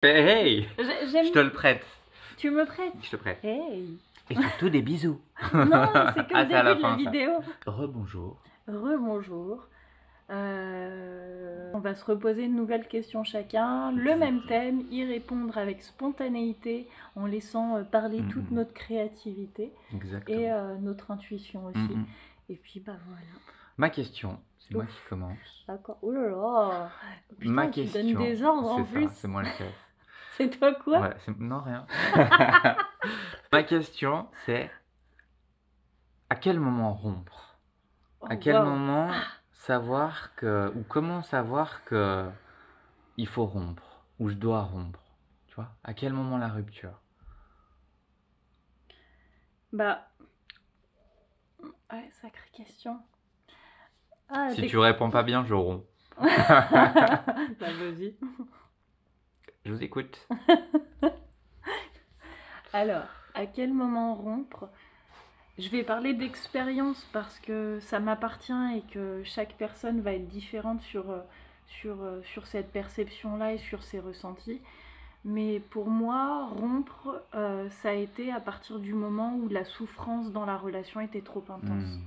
Hey, J'aime. je te le prête. Tu me prêtes? Je te prête. Hey. Et surtout des bisous. Non, c'est que Ah, le c'est à la début de la fin, ça. vidéo. Rebonjour. Rebonjour. On va se reposer une nouvelle question chacun, le même thème, y répondre avec spontanéité, en laissant parler toute notre créativité Exactement. et notre intuition aussi. Et puis bah voilà. Ma question, c'est moi Ouf. qui commence. D'accord. Oh là là. Putain, Ma tu question, donnes des ordres en c'est plus. ça, c'est moi le chef. C'est toi quoi? Ouais, non, rien. Ma question, c'est à quel moment rompre? À quel wow. moment savoir que, ou comment savoir que il faut rompre, ou je dois rompre, tu vois? À quel moment la rupture? Bah, ouais, sacrée question. Ah, Si tu réponds pas bien, je romps. Bah, vas-y. Je vous écoute. Alors, à quel moment rompre? Je vais parler d'expérience parce que ça m'appartient et que chaque personne va être différente sur cette perception-là et sur ses ressentis. Mais pour moi, rompre, ça a été à partir du moment où la souffrance dans la relation était trop intense.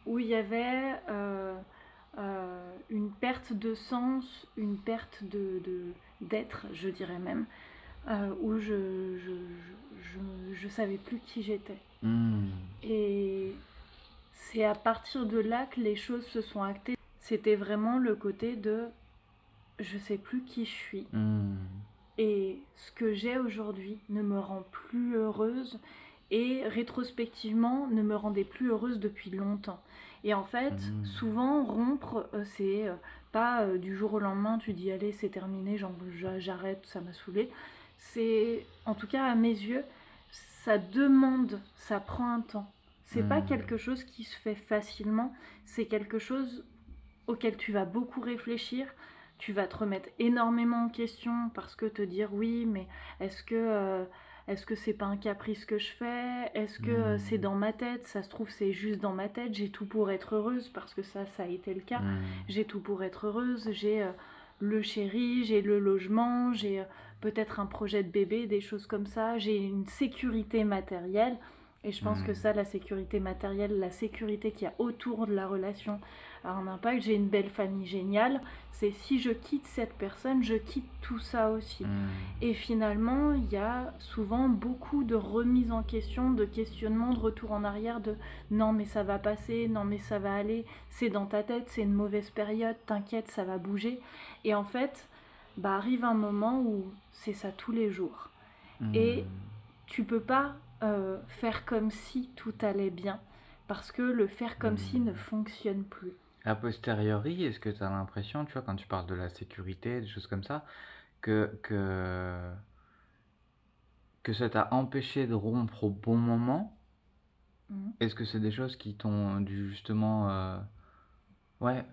Où il y avait une perte de sens, une perte d'être, je dirais même, où je savais plus qui j'étais. Et c'est à partir de là que les choses se sont actées. C'était vraiment le côté de je sais plus qui je suis. Et ce que j'ai aujourd'hui ne me rend plus heureuse et rétrospectivement ne me rendait plus heureuse depuis longtemps. Et en fait, souvent rompre, c'est pas du jour au lendemain tu dis allez c'est terminé, j'arrête, ça m'a saoulée. C'est, en tout cas à mes yeux, ça demande, ça prend un temps. C'est pas quelque chose qui se fait facilement, c'est quelque chose auquel tu vas beaucoup réfléchir. Tu vas te remettre énormément en question parce que te dire oui, mais est-ce que c'est pas un caprice que je fais? Est-ce que c'est dans ma tête? Ça se trouve c'est juste dans ma tête. J'ai tout pour être heureuse parce que ça a été le cas. J'ai tout pour être heureuse. J'ai le chéri, j'ai le logement, j'ai peut-être un projet de bébé, des choses comme ça. J'ai une sécurité matérielle. Et je pense que ça, la sécurité matérielle, la sécurité qu'il y a autour de la relation, a un impact. J'ai une belle famille géniale. C'est si je quitte cette personne, je quitte tout ça aussi. Et finalement, il y a souvent beaucoup de remises en question, de questionnements, de retour en arrière, de non mais ça va passer, non mais ça va aller, c'est dans ta tête, c'est une mauvaise période, t'inquiète, ça va bouger. Et en fait, bah arrive un moment où c'est ça tous les jours. Et tu peux pas faire comme si tout allait bien, parce que le faire comme si ne fonctionne plus. A posteriori, est-ce que tu as l'impression, tu vois, quand tu parles de la sécurité, des choses comme ça, que ça t'a empêché de rompre au bon moment? Est-ce que c'est des choses qui t'ont dû justement, ouais,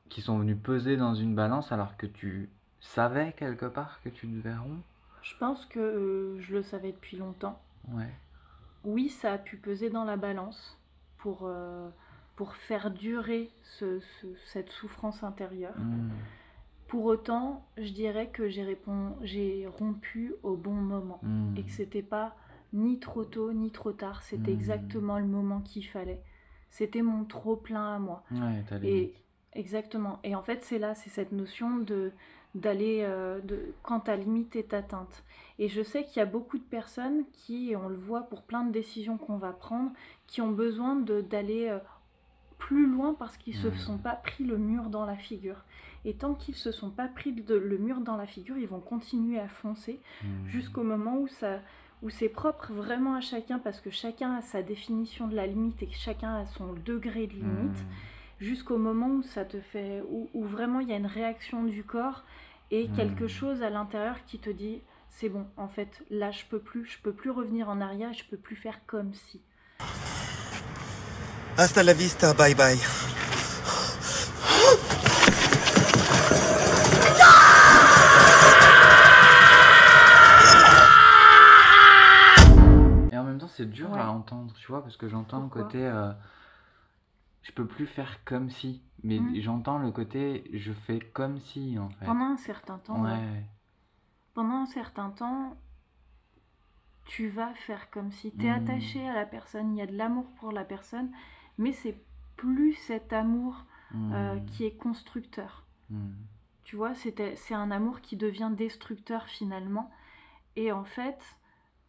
qui sont venues peser dans une balance alors que tu savais quelque part que tu devais rompre? Je pense que je le savais depuis longtemps. Ouais. Oui, ça a pu peser dans la balance pour faire durer cette souffrance intérieure. Pour autant, je dirais que j'ai rompu au bon moment et que c'était pas ni trop tôt ni trop tard, c'était exactement le moment qu'il fallait. C'était mon trop plein à moi. Ouais, t'as Et exactement. Et en fait, c'est là, c'est cette notion d'aller quand ta limite est atteinte. Et je sais qu'il y a beaucoup de personnes qui, on le voit pour plein de décisions qu'on va prendre, qui ont besoin d'aller plus loin parce qu'ils se sont pas pris le mur dans la figure. Et tant qu'ils se sont pas pris le mur dans la figure, ils vont continuer à foncer jusqu'au moment où c'est propre vraiment à chacun, parce que chacun a sa définition de la limite et que chacun a son degré de limite, jusqu'au moment où ça te fait, où vraiment il y a une réaction du corps et quelque chose à l'intérieur qui te dit c'est bon, en fait là je peux plus revenir en arrière, je peux plus faire comme si. Hasta la vista, bye bye. Et en même temps, c'est dur à entendre, tu vois, parce que j'entends le côté je peux plus faire comme si, mais j'entends le côté je fais comme si en fait. Pendant un certain temps. Ouais. pendant un certain temps, tu vas faire comme si tu es attaché à la personne, il y a de l'amour pour la personne, mais c'est plus cet amour qui est constructeur. Tu vois, c'est un amour qui devient destructeur finalement. Et en fait,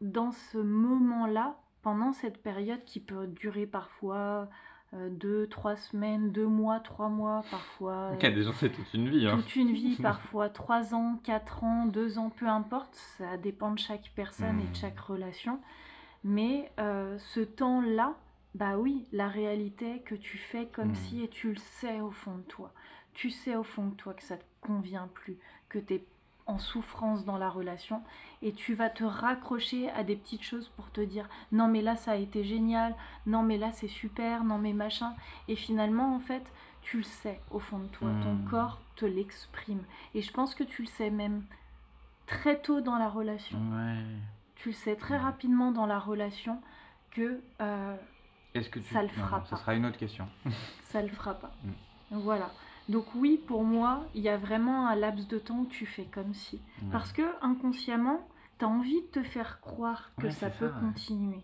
dans ce moment-là, pendant cette période qui peut durer parfois 2, 3 semaines, 2 mois, 3 mois, parfois... Il y a des gens, c'est toute une vie. Hein. Toute une vie, parfois 3 ans, 4 ans, 2 ans, peu importe. Ça dépend de chaque personne et de chaque relation. Mais ce temps-là, bah oui, la réalité que tu fais comme si, et tu le sais au fond de toi. Tu sais au fond de toi que ça te convient plus, que tu es en souffrance dans la relation, et tu vas te raccrocher à des petites choses pour te dire non mais là ça a été génial, non mais là c'est super, non mais machin, et finalement en fait tu le sais au fond de toi, ton corps te l'exprime, et je pense que tu le sais même très tôt dans la relation. Tu le sais très rapidement dans la relation que, ça le fera pas. Ça sera une autre question. Ça le fera pas. Voilà. Donc oui, pour moi, il y a vraiment un laps de temps où tu fais comme si. Parce que inconsciemment, tu as envie de te faire croire que ça peut continuer.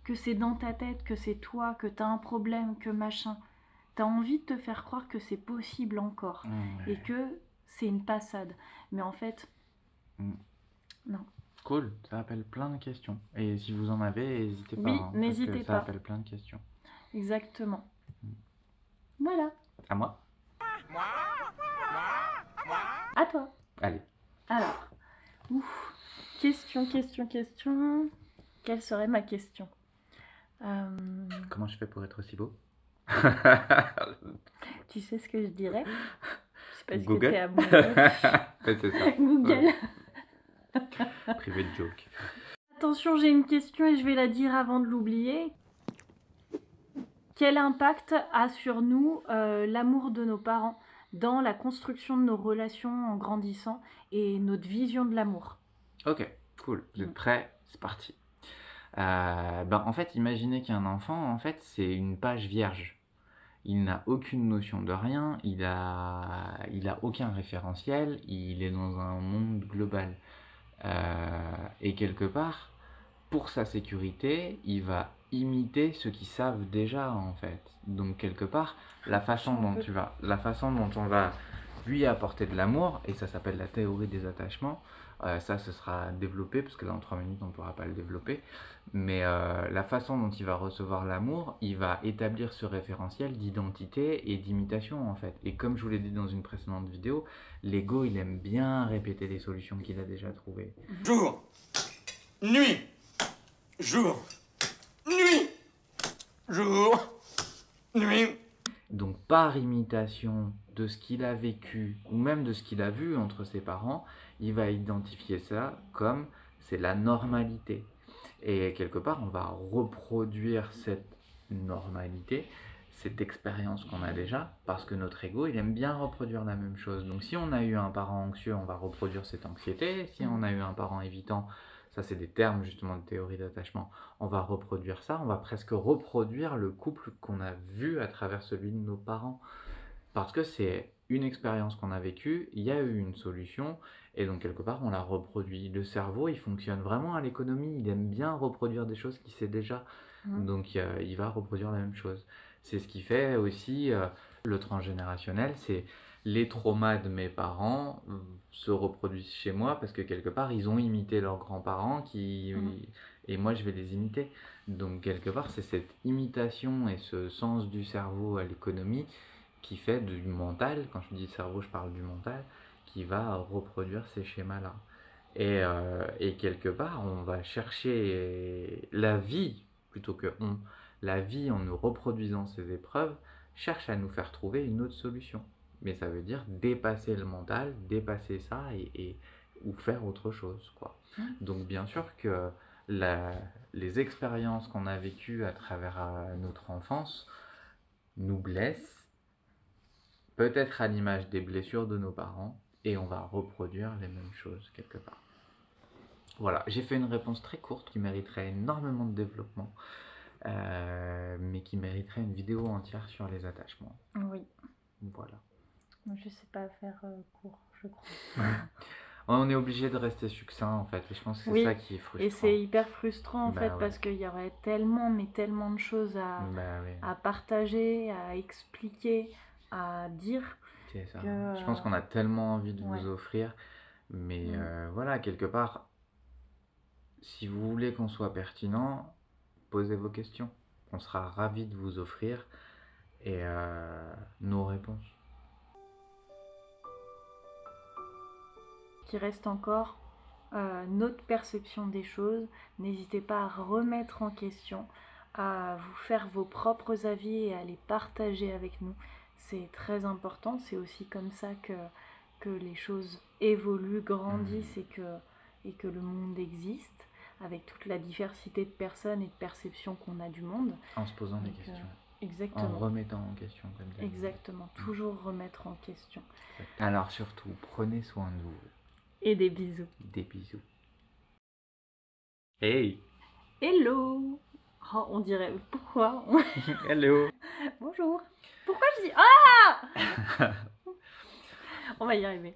Que c'est dans ta tête, que c'est toi, que tu as un problème, que machin. Tu as envie de te faire croire que c'est possible encore. Et que c'est une passade. Mais en fait, non. Cool, ça appelle plein de questions. Et si vous en avez, n'hésitez pas. Oui, n'hésitez pas. Ça appelle plein de questions. Exactement. Voilà. À moi? À toi. Allez. Alors, question. Quelle serait ma question? Comment je fais pour être aussi beau? Tu sais ce que je dirais? C'est parce Google. que t'es amoureux. C'est ça. Google. Privé de joke. Attention, j'ai une question et je vais la dire avant de l'oublier. Quel impact a sur nous l'amour de nos parents dans la construction de nos relations en grandissant et notre vision de l'amour? Ok, cool. Vous êtes prêts? C'est parti. En fait, imaginez qu'un enfant, en fait, c'est une page vierge. Il n'a aucune notion de rien, il a aucun référentiel, il est dans un monde global. Et quelque part, pour sa sécurité, il va imiter ceux qui savent déjà, en fait. Donc quelque part, la façon dont on va lui apporter de l'amour, et ça s'appelle la théorie des attachements, ça ce sera développé, parce que là en 3 minutes on ne pourra pas le développer, mais la façon dont il va recevoir l'amour, il va établir ce référentiel d'identité et d'imitation, en fait. Et comme je vous l'ai dit dans une précédente vidéo, l'ego il aime bien répéter les solutions qu'il a déjà trouvées. Jour, nuit, jour, nuit, jour, nuit. Donc par imitation de ce qu'il a vécu ou même de ce qu'il a vu entre ses parents, il va identifier ça comme c'est la normalité. Et quelque part, on va reproduire cette normalité, cette expérience qu'on a déjà, parce que notre ego, il aime bien reproduire la même chose. Donc si on a eu un parent anxieux, on va reproduire cette anxiété. Si on a eu un parent évitant, ça c'est des termes justement de théorie d'attachement, on va reproduire ça, on va presque reproduire le couple qu'on a vu à travers celui de nos parents. Parce que c'est une expérience qu'on a vécue, il y a eu une solution, et donc quelque part on la reproduit. Le cerveau, il fonctionne vraiment à l'économie, il aime bien reproduire des choses qu'il sait déjà, donc il va reproduire la même chose. C'est ce qui fait aussi le transgénérationnel, c'est les traumas de mes parents se reproduisent chez moi, parce que quelque part ils ont imité leurs grands-parents, et moi je vais les imiter. Donc quelque part c'est cette imitation et ce sens du cerveau à l'économie qui fait du mental, quand je dis cerveau, je parle du mental, qui va reproduire ces schémas-là. Et quelque part, on va chercher la vie, plutôt que la vie en nous reproduisant ces épreuves, cherche à nous faire trouver une autre solution. Mais ça veut dire dépasser le mental, dépasser ça ou faire autre chose, quoi. Donc bien sûr que les expériences qu'on a vécues à travers notre enfance nous blessent, peut-être à l'image des blessures de nos parents, et on va reproduire les mêmes choses quelque part. Voilà, j'ai fait une réponse très courte qui mériterait énormément de développement, mais qui mériterait une vidéo entière sur les attachements. Oui. Voilà. Je sais pas faire court, je crois. On est obligé de rester succinct en fait. Et je pense que c'est ça qui est frustrant. Et c'est hyper frustrant en fait parce qu'il y aurait tellement, mais tellement de choses à partager, à expliquer, à dire. C'est ça. Je pense qu'on a tellement envie de vous offrir. Mais voilà, quelque part, si vous voulez qu'on soit pertinent, posez vos questions. On sera ravis de vous offrir nos réponses. Qui reste encore notre perception des choses. N'hésitez pas à remettre en question, à vous faire vos propres avis et à les partager avec nous. C'est très important, c'est aussi comme ça que les choses évoluent, grandissent et que le monde existe, avec toute la diversité de personnes et de perceptions qu'on a du monde. En se posant des questions. Exactement. En remettant en question. Comme ça. Exactement, toujours remettre en question. Alors surtout, prenez soin de vous. Et des bisous. Des bisous. Hey! Hello! Oh, on dirait... Pourquoi? Hello! Bonjour! Pourquoi je dis... Ah! On va y arriver.